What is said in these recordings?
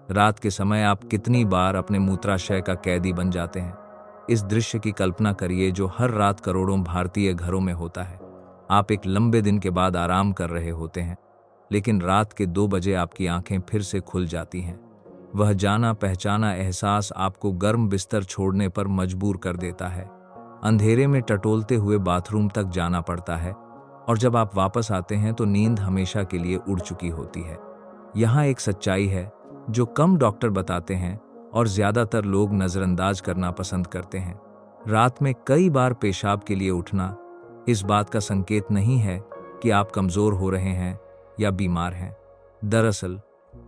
रात के समय आप कितनी बार अपने मूत्राशय का कैदी बन जाते हैं। इस दृश्य की कल्पना करिए जो हर रात करोड़ों भारतीय घरों में होता है। आप एक लंबे दिन के बाद आराम कर रहे होते हैं, लेकिन रात के 2 बजे आपकी आंखें फिर से खुल जाती हैं। वह जाना पहचाना एहसास आपको गर्म बिस्तर छोड़ने पर मजबूर कर देता है। अंधेरे में टटोलते हुए बाथरूम तक जाना पड़ता है, और जब आप वापस आते हैं तो नींद हमेशा के लिए उड़ चुकी होती है। यहाँ एक सच्चाई है जो कम डॉक्टर बताते हैं और ज्यादातर लोग नजरअंदाज करना पसंद करते हैं। रात में कई बार पेशाब के लिए उठना इस बात का संकेत नहीं है कि आप कमजोर हो रहे हैं या बीमार हैं। दरअसल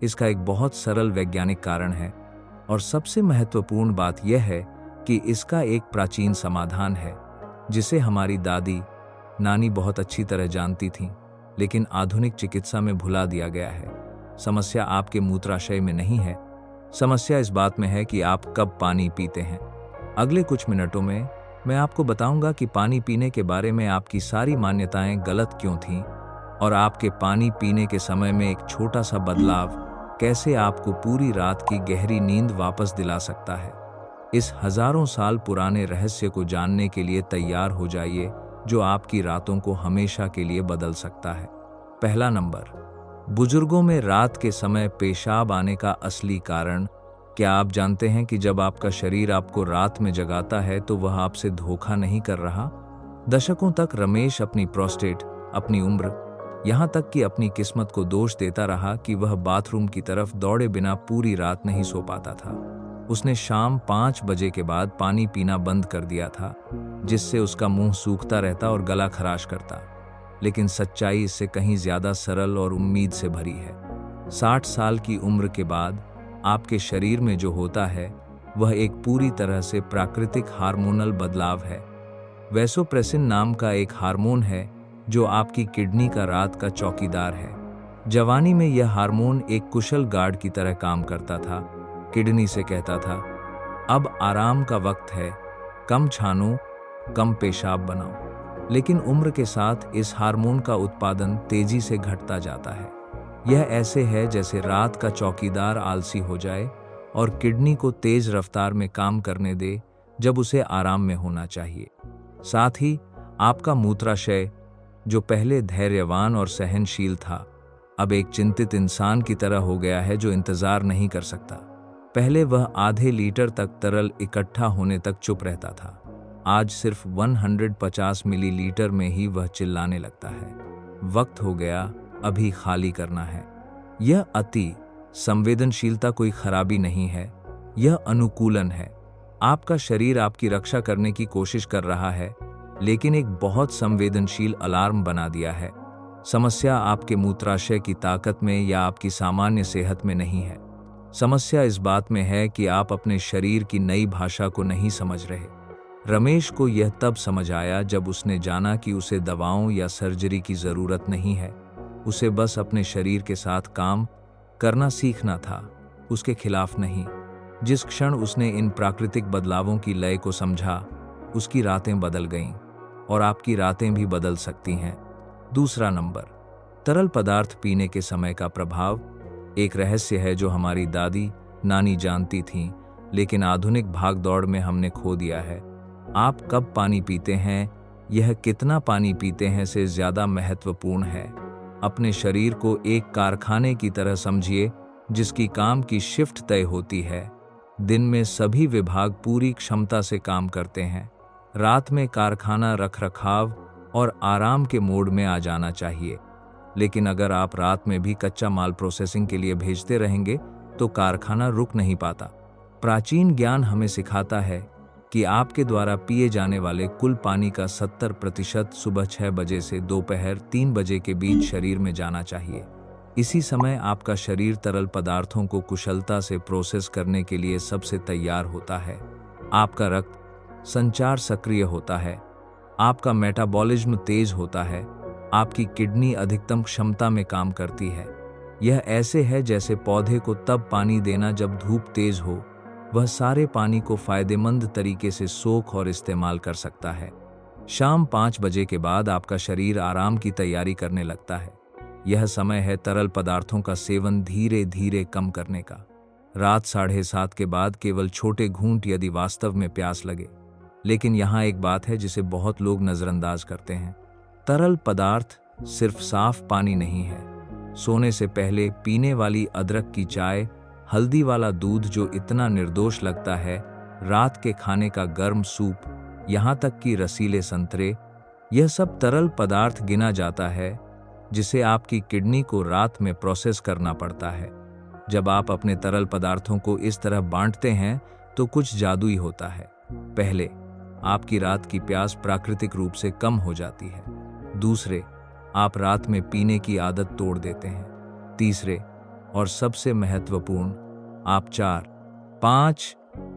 इसका एक बहुत सरल वैज्ञानिक कारण है, और सबसे महत्वपूर्ण बात यह है कि इसका एक प्राचीन समाधान है जिसे हमारी दादी नानी बहुत अच्छी तरह जानती थीं, लेकिन आधुनिक चिकित्सा में भुला दिया गया है। समस्या आपके मूत्राशय में नहीं है, समस्या इस बात में है कि आप कब पानी पीते हैं। अगले कुछ मिनटों में मैं आपको बताऊंगा कि पानी पीने के बारे में आपकी सारी मान्यताएं गलत क्यों थीं, और आपके पानी पीने के समय में एक छोटा सा बदलाव कैसे आपको पूरी रात की गहरी नींद वापस दिला सकता है। इस हजारों साल पुराने रहस्य को जानने के लिए तैयार हो जाइए, जो आपकी रातों को हमेशा के लिए बदल सकता है। पहला नंबर, बुजुर्गों में रात के समय पेशाब आने का असली कारण। क्या आप जानते हैं कि जब आपका शरीर आपको रात में जगाता है तो वह आपसे धोखा नहीं कर रहा? दशकों तक रमेश अपनी प्रोस्टेट, अपनी उम्र, यहाँ तक कि अपनी किस्मत को दोष देता रहा कि वह बाथरूम की तरफ दौड़े बिना पूरी रात नहीं सो पाता था। उसने शाम 5 बजे के बाद पानी पीना बंद कर दिया था, जिससे उसका मुंह सूखता रहता और गला खराश करता। लेकिन सच्चाई इससे कहीं ज्यादा सरल और उम्मीद से भरी है। 60 साल की उम्र के बाद आपके शरीर में जो होता है वह एक पूरी तरह से प्राकृतिक हार्मोनल बदलाव है। वैसोप्रेसिन नाम का एक हार्मोन है जो आपकी किडनी का रात का चौकीदार है। जवानी में यह हार्मोन एक कुशल गार्ड की तरह काम करता था। किडनी से कहता था, अब आराम का वक्त है, कम छानो, कम पेशाब बनाओ। लेकिन उम्र के साथ इस हार्मोन का उत्पादन तेजी से घटता जाता है। यह ऐसे है जैसे रात का चौकीदार आलसी हो जाए और किडनी को तेज रफ्तार में काम करने दे जब उसे आराम में होना चाहिए। साथ ही आपका मूत्राशय, जो पहले धैर्यवान और सहनशील था, अब एक चिंतित इंसान की तरह हो गया है जो इंतजार नहीं कर सकता। पहले वह आधे लीटर तक तरल इकट्ठा होने तक चुप रहता था, आज सिर्फ 150 मिलीलीटर में ही वह चिल्लाने लगता है, वक्त हो गया, अभी खाली करना है। यह अति संवेदनशीलता कोई खराबी नहीं है, यह अनुकूलन है। आपका शरीर आपकी रक्षा करने की कोशिश कर रहा है, लेकिन एक बहुत संवेदनशील अलार्म बना दिया है। समस्या आपके मूत्राशय की ताकत में या आपकी सामान्य सेहत में नहीं है। समस्या इस बात में है कि आप अपने शरीर की नई भाषा को नहीं समझ रहे। रमेश को यह तब समझ आया जब उसने जाना कि उसे दवाओं या सर्जरी की जरूरत नहीं है, उसे बस अपने शरीर के साथ काम करना सीखना था, उसके खिलाफ नहीं। जिस क्षण उसने इन प्राकृतिक बदलावों की लय को समझा, उसकी रातें बदल गईं, और आपकी रातें भी बदल सकती हैं। दूसरा नंबर, तरल पदार्थ पीने के समय का प्रभाव एक रहस्य है जो हमारी दादी नानी जानती थीं, लेकिन आधुनिक भागदौड़ में हमने खो दिया है। आप कब पानी पीते हैं, यह कितना पानी पीते हैं से ज्यादा महत्वपूर्ण है। अपने शरीर को एक कारखाने की तरह समझिए जिसकी काम की शिफ्ट तय होती है। दिन में सभी विभाग पूरी क्षमता से काम करते हैं, रात में कारखाना रखरखाव और आराम के मोड में आ जाना चाहिए। लेकिन अगर आप रात में भी कच्चा माल प्रोसेसिंग के लिए भेजते रहेंगे तो कारखाना रुक नहीं पाता। प्राचीन ज्ञान हमें सिखाता है कि आपके द्वारा पिए जाने वाले कुल पानी का 70% सुबह 6 बजे से दोपहर 3 बजे के बीच शरीर में जाना चाहिए। इसी समय आपका शरीर तरल पदार्थों को कुशलता से प्रोसेस करने के लिए सबसे तैयार होता है। आपका रक्त संचार सक्रिय होता है, आपका मेटाबॉलिज्म तेज होता है, आपकी किडनी अधिकतम क्षमता में काम करती है। यह ऐसे है जैसे पौधे को तब पानी देना जब धूप तेज हो, वह सारे पानी को फायदेमंद तरीके से सोख और इस्तेमाल कर सकता है। शाम 5 बजे के बाद आपका शरीर आराम की तैयारी करने लगता है। यह समय है तरल पदार्थों का सेवन धीरे धीरे कम करने का। रात 7:30 के बाद केवल छोटे घूंट यदि वास्तव में प्यास लगे। लेकिन यहाँ एक बात है जिसे बहुत लोग नजरअंदाज करते हैं। तरल पदार्थ सिर्फ साफ पानी नहीं है। सोने से पहले पीने वाली अदरक की चाय, हल्दी वाला दूध जो इतना निर्दोष लगता है, रात के खाने का गर्म सूप, यहाँ तक कि रसीले संतरे, यह सब तरल पदार्थ गिना जाता है जिसे आपकी किडनी को रात में प्रोसेस करना पड़ता है। जब आप अपने तरल पदार्थों को इस तरह बांटते हैं तो कुछ जादुई होता है। पहले, आपकी रात की प्यास प्राकृतिक रूप से कम हो जाती है। दूसरे, आप रात में पीने की आदत तोड़ देते हैं। तीसरे और सबसे महत्वपूर्ण, आप 4, 5,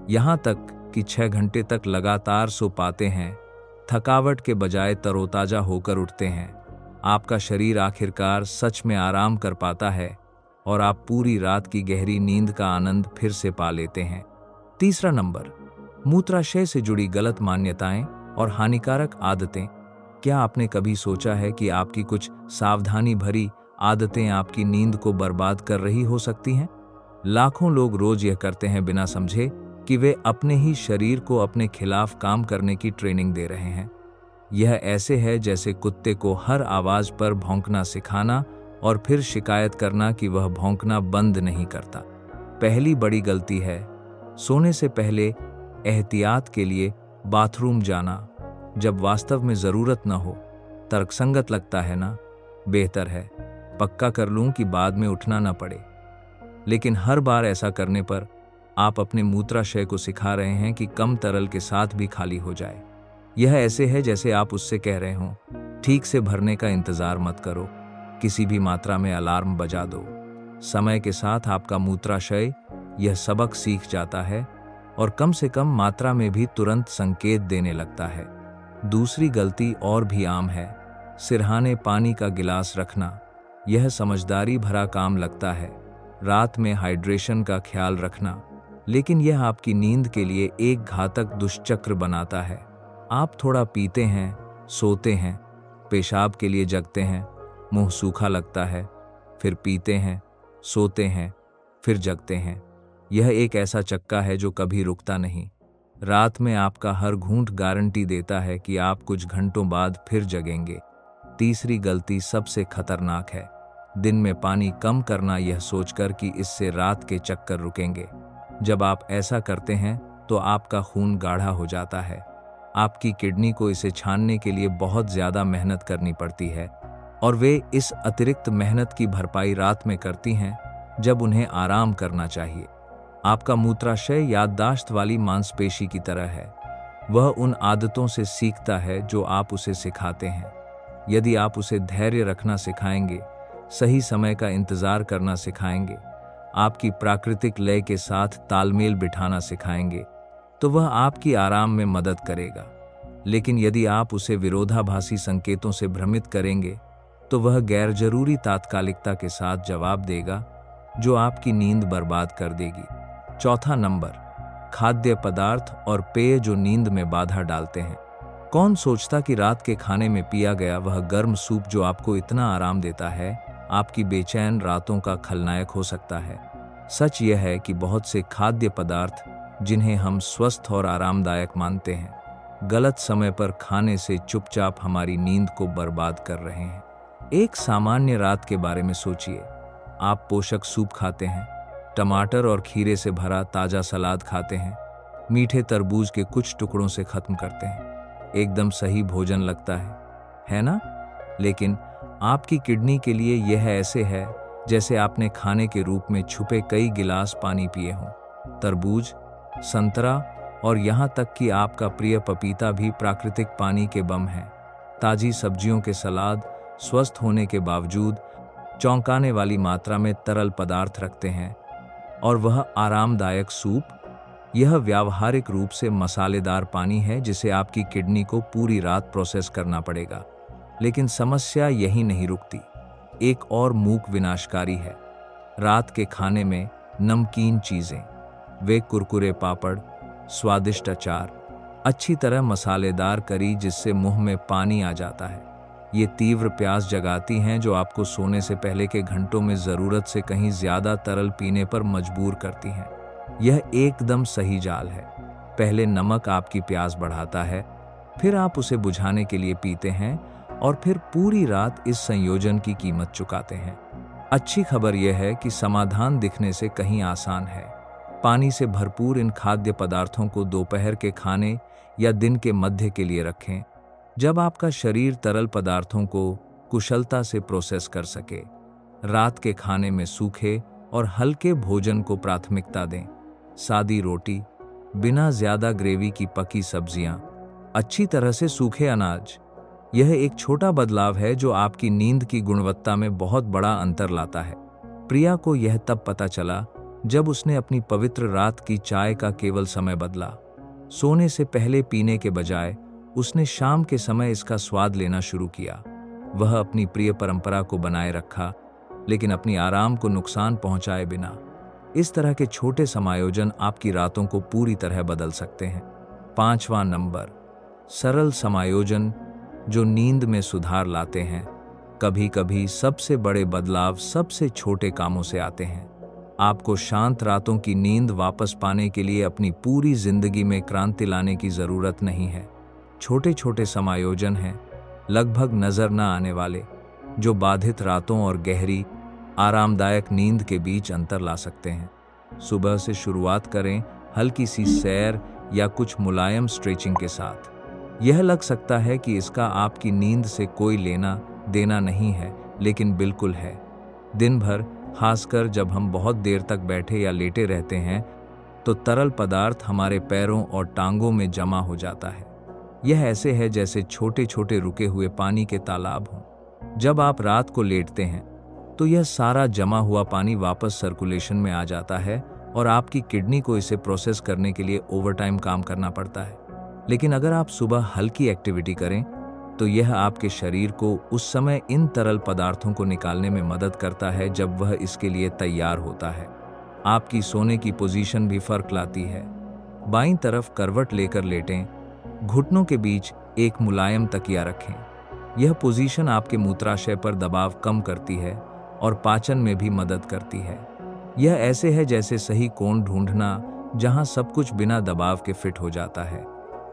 यहाँ तक कि 6 घंटे तक लगातार सो पाते हैं। थकावट के बजाय तरोताजा होकर उठते हैं। आपका शरीर आखिरकार सच में आराम कर पाता है और आप पूरी रात की गहरी नींद का आनंद फिर से पा लेते हैं। तीसरा नंबर, मूत्राशय से जुड़ी गलत मान्यताएं और हानिकारक आदतें। क्या आपने कभी सोचा है कि आपकी कुछ सावधानी भरी आदतें आपकी नींद को बर्बाद कर रही हो सकती हैं? लाखों लोग रोज यह करते हैं बिना समझे कि वे अपने ही शरीर को अपने खिलाफ काम करने की ट्रेनिंग दे रहे हैं। यह ऐसे है जैसे कुत्ते को हर आवाज पर भौंकना सिखाना और फिर शिकायत करना कि वह भौंकना बंद नहीं करता। पहली बड़ी गलती है सोने से पहले एहतियात के लिए बाथरूम जाना जब वास्तव में जरूरत न हो। तर्कसंगत लगता है ना? बेहतर है पक्का कर लूं कि बाद में उठना न पड़े। लेकिन हर बार ऐसा करने पर आप अपने मूत्राशय को सिखा रहे हैं कि कम तरल के साथ भी खाली हो जाए। यह ऐसे है जैसे आप उससे कह रहे हों, ठीक से भरने का इंतजार मत करो, किसी भी मात्रा में अलार्म बजा दो। समय के साथ आपका मूत्राशय यह सबक सीख जाता है और कम से कम मात्रा में भी तुरंत संकेत देने लगता है। दूसरी गलती और भी आम है, सिरहाने पानी का गिलास रखना। यह समझदारी भरा काम लगता है, रात में हाइड्रेशन का ख्याल रखना, लेकिन यह आपकी नींद के लिए एक घातक दुष्चक्र बनाता है। आप थोड़ा पीते हैं, सोते हैं, पेशाब के लिए जगते हैं, मुंह सूखा लगता है, फिर पीते हैं, सोते हैं, फिर जगते हैं। यह एक ऐसा चक्का है जो कभी रुकता नहीं। रात में आपका हर घूंट गारंटी देता है कि आप कुछ घंटों बाद फिर जगेंगे। तीसरी गलती सबसे खतरनाक है, दिन में पानी कम करना यह सोचकर कि इससे रात के चक्कर रुकेंगे। जब आप ऐसा करते हैं तो आपका खून गाढ़ा हो जाता है। आपकी किडनी को इसे छानने के लिए बहुत ज्यादा मेहनत करनी पड़ती है और वे इस अतिरिक्त मेहनत की भरपाई रात में करती हैं जब उन्हें आराम करना चाहिए। आपका मूत्राशय याददाश्त वाली मांसपेशी की तरह है, वह उन आदतों से सीखता है जो आप उसे सिखाते हैं। यदि आप उसे धैर्य रखना सिखाएंगे, सही समय का इंतजार करना सिखाएंगे, आपकी प्राकृतिक लय के साथ तालमेल बिठाना सिखाएंगे, तो वह आपकी आराम में मदद करेगा। लेकिन यदि आप उसे विरोधाभासी संकेतों से भ्रमित करेंगे तो वह गैर जरूरी तात्कालिकता के साथ जवाब देगा जो आपकी नींद बर्बाद कर देगी। चौथा नंबर, खाद्य पदार्थ और पेय जो नींद में बाधा डालते हैं। कौन सोचता कि रात के खाने में पिया गया वह गर्म सूप जो आपको इतना आराम देता है, आपकी बेचैन रातों का खलनायक हो सकता है। सच यह है कि बहुत से खाद्य पदार्थ जिन्हें हम स्वस्थ और आरामदायक मानते हैं, गलत समय पर खाने से चुपचाप हमारी नींद को बर्बाद कर रहे हैं। एक सामान्य रात के बारे में सोचिए। आप पोषक सूप खाते हैं, टमाटर और खीरे से भरा ताजा सलाद खाते हैं, मीठे तरबूज के कुछ टुकड़ों से खत्म करते हैं। एकदम सही भोजन लगता है ना? लेकिन आपकी किडनी के लिए यह ऐसे है जैसे आपने खाने के रूप में छुपे कई गिलास पानी पिए हों। तरबूज, संतरा और यहाँ तक कि आपका प्रिय पपीता भी प्राकृतिक पानी के बम हैं। ताजी सब्जियों के सलाद स्वस्थ होने के बावजूद चौंकाने वाली मात्रा में तरल पदार्थ रखते हैं, और वह आरामदायक सूप, यह व्यावहारिक रूप से मसालेदार पानी है जिसे आपकी किडनी को पूरी रात प्रोसेस करना पड़ेगा। लेकिन समस्या यही नहीं रुकती। एक और मूक विनाशकारी है रात के खाने में नमकीन चीजें। वे कुरकुरे पापड़, स्वादिष्ट अचार, अच्छी तरह मसालेदार करी जिससे मुंह में पानी आ जाता है। ये तीव्र प्यास जगाती हैं जो आपको सोने से पहले के घंटों में जरूरत से कहीं ज्यादा तरल पीने पर मजबूर करती हैं। यह एकदम सही जाल है। पहले नमक आपकी प्यास बढ़ाता है, फिर आप उसे बुझाने के लिए पीते हैं और फिर पूरी रात इस संयोजन की कीमत चुकाते हैं। अच्छी खबर यह है कि समाधान दिखने से कहीं आसान है। पानी से भरपूर इन खाद्य पदार्थों को दोपहर के खाने या दिन के मध्य के लिए रखें, जब आपका शरीर तरल पदार्थों को कुशलता से प्रोसेस कर सके। रात के खाने में सूखे और हल्के भोजन को प्राथमिकता दें। सादी रोटी, बिना ज्यादा ग्रेवी की पकी सब्जियां, अच्छी तरह से सूखे अनाज। यह एक छोटा बदलाव है जो आपकी नींद की गुणवत्ता में बहुत बड़ा अंतर लाता है। प्रिया को यह तब पता चला जब उसने अपनी पवित्र रात की चाय का केवल समय बदला। सोने से पहले पीने के बजाय उसने शाम के समय इसका स्वाद लेना शुरू किया। वह अपनी प्रिय परंपरा को बनाए रखा, लेकिन अपनी आराम को नुकसान पहुंचाए बिना। इस तरह के छोटे समायोजन आपकी रातों को पूरी तरह बदल सकते हैं। 5वां नंबर, सरल समायोजन जो नींद में सुधार लाते हैं। कभी कभी सबसे बड़े बदलाव सबसे छोटे कामों से आते हैं। आपको शांत रातों की नींद वापस पाने के लिए अपनी पूरी जिंदगी में क्रांति लाने की जरूरत नहीं है। छोटे छोटे समायोजन हैं, लगभग नजर न आने वाले, जो बाधित रातों और गहरी आरामदायक नींद के बीच अंतर ला सकते हैं। सुबह से शुरुआत करें हल्की सी सैर या कुछ मुलायम स्ट्रेचिंग के साथ। यह लग सकता है कि इसका आपकी नींद से कोई लेना देना नहीं है, लेकिन बिल्कुल है। दिन भर, खासकर जब हम बहुत देर तक बैठे या लेटे रहते हैं, तो तरल पदार्थ हमारे पैरों और टांगों में जमा हो जाता है। यह ऐसे है जैसे छोटे छोटे रुके हुए पानी के तालाब हों। जब आप रात को लेटते हैं तो यह सारा जमा हुआ पानी वापस सर्कुलेशन में आ जाता है और आपकी किडनी को इसे प्रोसेस करने के लिए ओवरटाइम काम करना पड़ता है। लेकिन अगर आप सुबह हल्की एक्टिविटी करें तो यह आपके शरीर को उस समय इन तरल पदार्थों को निकालने में मदद करता है जब वह इसके लिए तैयार होता है। आपकी सोने की पोजीशन भी फर्क लाती है। बाईं तरफ करवट लेकर लेटें, घुटनों के बीच एक मुलायम तकिया रखें। यह पोजीशन आपके मूत्राशय पर दबाव कम करती है और पाचन में भी मदद करती है। यह ऐसे है जैसे सही कोण ढूंढना जहां सब कुछ बिना दबाव के फिट हो जाता है।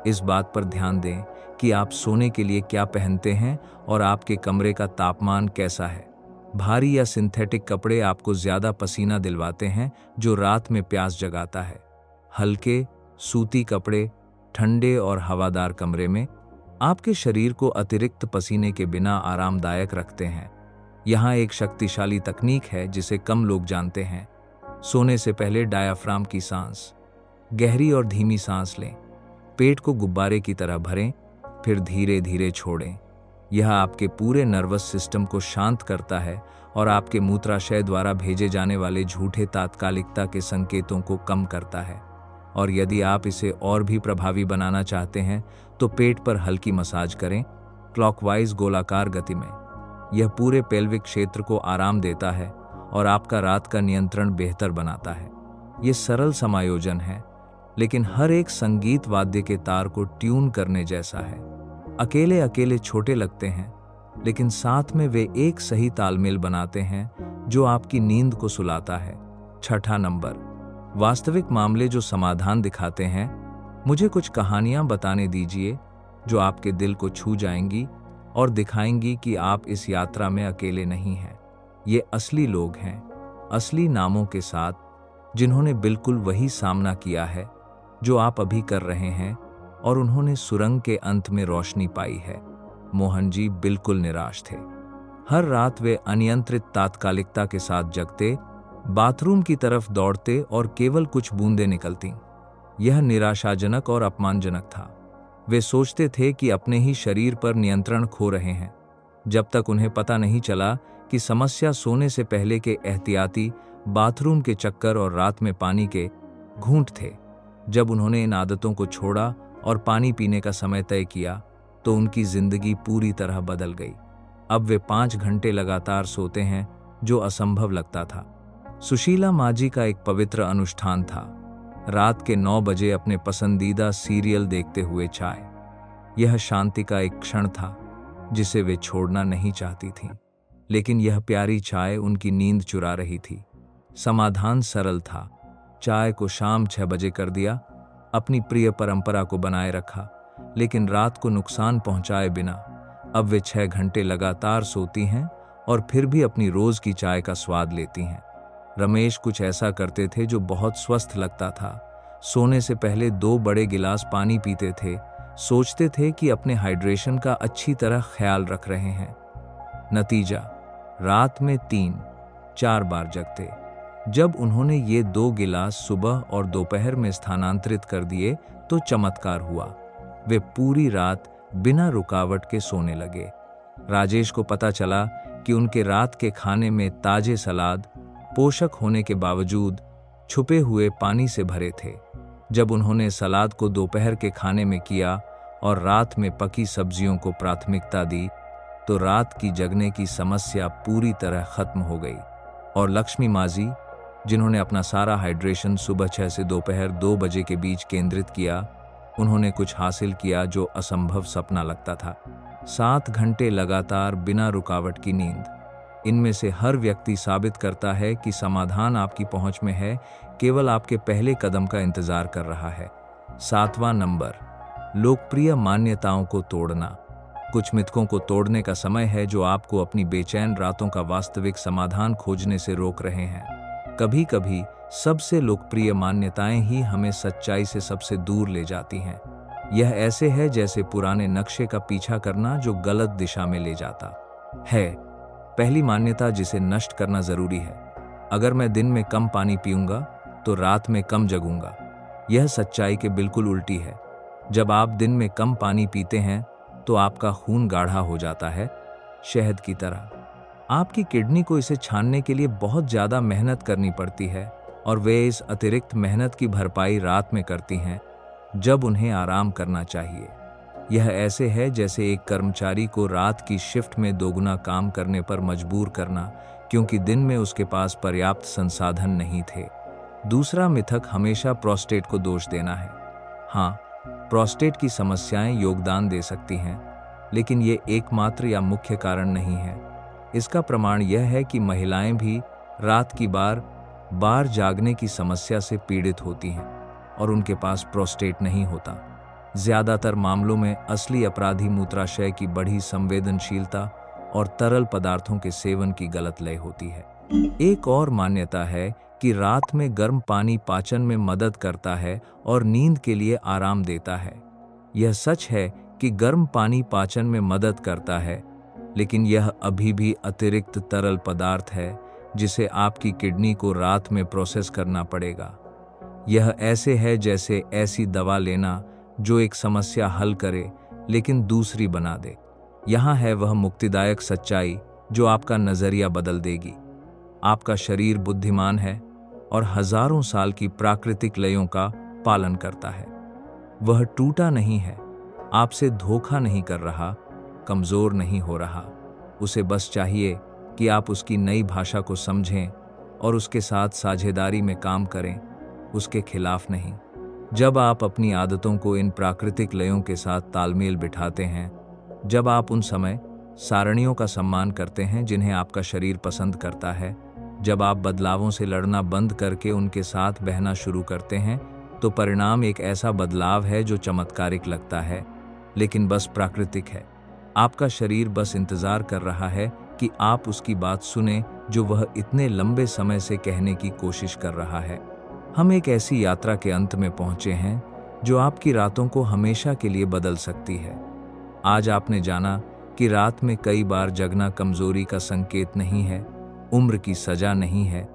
इस बात पर ध्यान दें कि आप सोने के लिए क्या पहनते हैं और आपके कमरे का तापमान कैसा है। भारी या सिंथेटिक कपड़े आपको ज्यादा पसीना दिलवाते हैं, जो रात में प्यास जगाता है। हल्के सूती कपड़े ठंडे और हवादार कमरे में आपके शरीर को अतिरिक्त पसीने के बिना आरामदायक रखते हैं। यहाँ एक शक्तिशाली तकनीक है जिसे कम लोग जानते हैं। सोने से पहले डायाफ्राम की सांस, गहरी और धीमी सांस लें। पेट को गुब्बारे की तरह भरें, फिर धीरे धीरे छोड़ें। यह आपके पूरे नर्वस सिस्टम को शांत करता है और आपके मूत्राशय द्वारा भेजे जाने वाले झूठे तात्कालिकता के संकेतों को कम करता है। और यदि आप इसे और भी प्रभावी बनाना चाहते हैं तो पेट पर हल्की मसाज करें, क्लॉकवाइज गोलाकार गति में। यह पूरे पेल्विक क्षेत्र को आराम देता है और आपका रात का नियंत्रण बेहतर बनाता है। ये सरल समायोजन है, लेकिन हर एक संगीत वाद्य के तार को ट्यून करने जैसा है। अकेले अकेले छोटे लगते हैं, लेकिन साथ में वे एक सही तालमेल बनाते हैं जो आपकी नींद को सुलाता है। 6ठा नंबर, वास्तविक मामले जो समाधान दिखाते हैं। मुझे कुछ कहानियां बताने दीजिए जो आपके दिल को छू जाएंगी और दिखाएंगी कि आप इस यात्रा में अकेले नहीं हैं। ये असली लोग हैं, असली नामों के साथ, जिन्होंने बिल्कुल वही सामना किया है जो आप अभी कर रहे हैं, और उन्होंने सुरंग के अंत में रोशनी पाई है। मोहन जी बिल्कुल निराश थे। हर रात वे अनियंत्रित तात्कालिकता के साथ जगते, बाथरूम की तरफ दौड़ते और केवल कुछ बूंदें निकलतीं। यह निराशाजनक और अपमानजनक था। वे सोचते थे कि अपने ही शरीर पर नियंत्रण खो रहे हैं, जब तक उन्हें पता नहीं चला कि समस्या सोने से पहले के एहतियाती बाथरूम के चक्कर और रात में पानी के घूंट थे। जब उन्होंने इन आदतों को छोड़ा और पानी पीने का समय तय किया तो उनकी जिंदगी पूरी तरह बदल गई। अब वे 5 घंटे लगातार सोते हैं, जो असंभव लगता था। सुशीला माजी का एक पवित्र अनुष्ठान था, रात के 9 बजे अपने पसंदीदा सीरियल देखते हुए चाय। यह शांति का एक क्षण था जिसे वे छोड़ना नहीं चाहती थीं, लेकिन यह प्यारी चाय उनकी नींद चुरा रही थी। समाधान सरल था, चाय को शाम 6 बजे कर दिया, अपनी प्रिय परंपरा को बनाए रखा, लेकिन रात को नुकसान पहुंचाए बिना अब वे 6 घंटे लगातार सोती हैं और फिर भी अपनी रोज की चाय का स्वाद लेती हैं। रमेश कुछ ऐसा करते थे जो बहुत स्वस्थ लगता था। सोने से पहले 2 बड़े गिलास पानी पीते थे, सोचते थे कि अपने हाइड्रेशन का अच्छी तरह ख्याल रख रहे हैं। नतीजा, रात में 3-4 बार जगते। जब उन्होंने ये 2 गिलास सुबह और दोपहर में स्थानांतरित कर दिए तो चमत्कार हुआ। वे पूरी रात बिना रुकावट के सोने लगे। राजेश को पता चला कि उनके रात के खाने में ताजे सलाद पोषक होने के बावजूद छुपे हुए पानी से भरे थे। जब उन्होंने सलाद को दोपहर के खाने में किया और रात में पकी सब्जियों को प्राथमिकता दी, तो रात की जगने की समस्या पूरी तरह खत्म हो गई। और लक्ष्मी माजी, जिन्होंने अपना सारा हाइड्रेशन सुबह 6 से दोपहर 2 बजे के बीच केंद्रित किया, उन्होंने कुछ हासिल किया जो असंभव सपना लगता था। 7 घंटे लगातार बिना रुकावट की नींद। इनमें से हर व्यक्ति साबित करता है कि समाधान आपकी पहुंच में है, केवल आपके पहले कदम का इंतजार कर रहा है। 7वां नंबर, लोकप्रिय मान्यताओं को तोड़ना। कुछ मिथकों को तोड़ने का समय है जो आपको अपनी बेचैन रातों का वास्तविक समाधान खोजने से रोक रहे हैं। कभी कभी सबसे लोकप्रिय मान्यताएं ही हमें सच्चाई से सबसे दूर ले जाती हैं। यह ऐसे है जैसे पुराने नक्शे का पीछा करना जो गलत दिशा में ले जाता है। पहली मान्यता जिसे नष्ट करना जरूरी है, अगर मैं दिन में कम पानी पीऊंगा तो रात में कम जगूंगा। यह सच्चाई के बिल्कुल उल्टी है। जब आप दिन में कम पानी पीते हैं तो आपका खून गाढ़ा हो जाता है, शहद की तरह। आपकी किडनी को इसे छानने के लिए बहुत ज़्यादा मेहनत करनी पड़ती है और वे इस अतिरिक्त मेहनत की भरपाई रात में करती हैं जब उन्हें आराम करना चाहिए। यह ऐसे है जैसे एक कर्मचारी को रात की शिफ्ट में दोगुना काम करने पर मजबूर करना क्योंकि दिन में उसके पास पर्याप्त संसाधन नहीं थे। दूसरा मिथक हमेशा प्रोस्टेट को दोष देना है। हाँ, प्रोस्टेट की समस्याएं योगदान दे सकती हैं, लेकिन ये एकमात्र या मुख्य कारण नहीं है। इसका प्रमाण यह है कि महिलाएं भी रात की बार जागने की समस्या से पीड़ित होती हैं और उनके पास प्रोस्टेट नहीं होता। ज्यादातर मामलों में असली अपराधी मूत्राशय की बढ़ी संवेदनशीलता और तरल पदार्थों के सेवन की गलत लय होती है। एक और मान्यता है कि रात में गर्म पानी पाचन में मदद करता है और नींद के लिए आराम देता है। यह सच है कि गर्म पानी पाचन में मदद करता है, लेकिन यह अभी भी अतिरिक्त तरल पदार्थ है जिसे आपकी किडनी को रात में प्रोसेस करना पड़ेगा। यह ऐसे है जैसे ऐसी दवा लेना जो एक समस्या हल करे लेकिन दूसरी बना दे। यहाँ है वह मुक्तिदायक सच्चाई जो आपका नजरिया बदल देगी। आपका शरीर बुद्धिमान है और हजारों साल की प्राकृतिक लयों का पालन करता है। वह टूटा नहीं है, आपसे धोखा नहीं कर रहा, कमजोर नहीं हो रहा। उसे बस चाहिए कि आप उसकी नई भाषा को समझें और उसके साथ साझेदारी में काम करें, उसके खिलाफ नहीं। जब आप अपनी आदतों को इन प्राकृतिक लयों के साथ तालमेल बिठाते हैं, जब आप उन समय सारणियों का सम्मान करते हैं जिन्हें आपका शरीर पसंद करता है, जब आप बदलावों से लड़ना बंद करके उनके साथ बहना शुरू करते हैं, तो परिणाम एक ऐसा बदलाव है जो चमत्कारिक लगता है, लेकिन बस प्राकृतिक है। आपका शरीर बस इंतजार कर रहा है कि आप उसकी बात सुने जो वह इतने लंबे समय से कहने की कोशिश कर रहा है। हम एक ऐसी यात्रा के अंत में पहुंचे हैं जो आपकी रातों को हमेशा के लिए बदल सकती है। आज आपने जाना कि रात में कई बार जगना कमजोरी का संकेत नहीं है, उम्र की सजा नहीं है,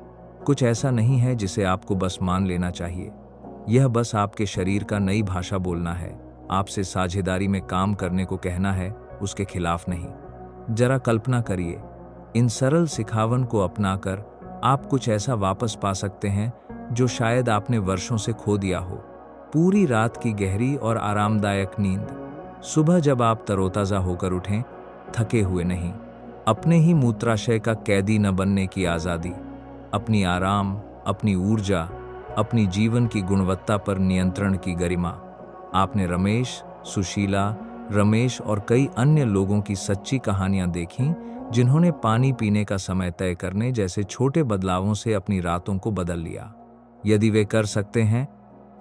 कुछ ऐसा नहीं है जिसे आपको बस मान लेना चाहिए। यह बस आपके शरीर का नई भाषा बोलना है, आपसे साझेदारी में काम करने को कहना है, उसके खिलाफ नहीं। जरा कल्पना करिए, इन सरल सिखावन को अपनाकर आप कुछ ऐसा वापस पा सकते हैं जो शायद आपने वर्षों से खो दिया हो। पूरी रात की गहरी और आरामदायक नींद, सुबह जब आप तरोताजा होकर उठें, थके हुए नहीं, अपने ही मूत्राशय का कैदी न बनने की आज़ादी, अपनी आराम, अपनी ऊर्जा, अपनी जीवन की गुणवत्ता पर नियंत्रण की गरिमा। आपने रमेश, सुशीला, रमेश और कई अन्य लोगों की सच्ची कहानियां देखी जिन्होंने पानी पीने का समय तय करने जैसे छोटे बदलावों से अपनी रातों को बदल लिया। यदि वे कर सकते हैं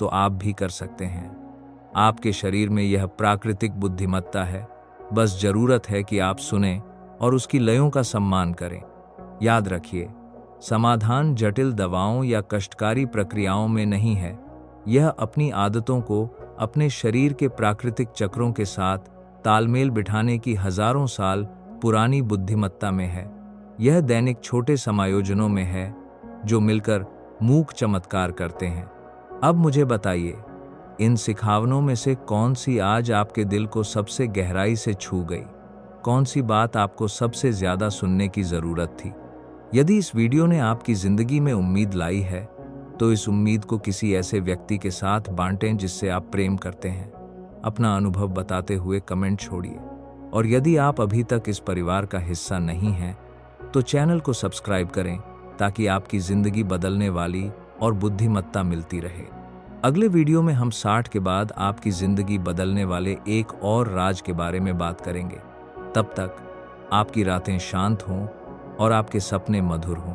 तो आप भी कर सकते हैं। आपके शरीर में यह प्राकृतिक बुद्धिमत्ता है, बस जरूरत है कि आप सुने और उसकी लयों का सम्मान करें। याद रखिए, समाधान जटिल दवाओं या कष्टकारी प्रक्रियाओं में नहीं है, यह अपनी आदतों को अपने शरीर के प्राकृतिक चक्रों के साथ तालमेल बिठाने की हजारों साल पुरानी बुद्धिमत्ता में है। यह दैनिक छोटे समायोजनों में है जो मिलकर मूक चमत्कार करते हैं। अब मुझे बताइए, इन सिखावनों में से कौन सी आज आपके दिल को सबसे गहराई से छू गई? कौन सी बात आपको सबसे ज्यादा सुनने की जरूरत थी? यदि इस वीडियो ने आपकी जिंदगी में उम्मीद लाई है, तो इस उम्मीद को किसी ऐसे व्यक्ति के साथ बांटें जिससे आप प्रेम करते हैं। अपना अनुभव बताते हुए कमेंट छोड़िए, और यदि आप अभी तक इस परिवार का हिस्सा नहीं हैं, तो चैनल को सब्सक्राइब करें ताकि आपकी जिंदगी बदलने वाली और बुद्धिमत्ता मिलती रहे। अगले वीडियो में हम 60 के बाद आपकी जिंदगी बदलने वाले एक और राज के बारे में बात करेंगे। तब तक आपकी रातें शांत हों और आपके सपने मधुर हों।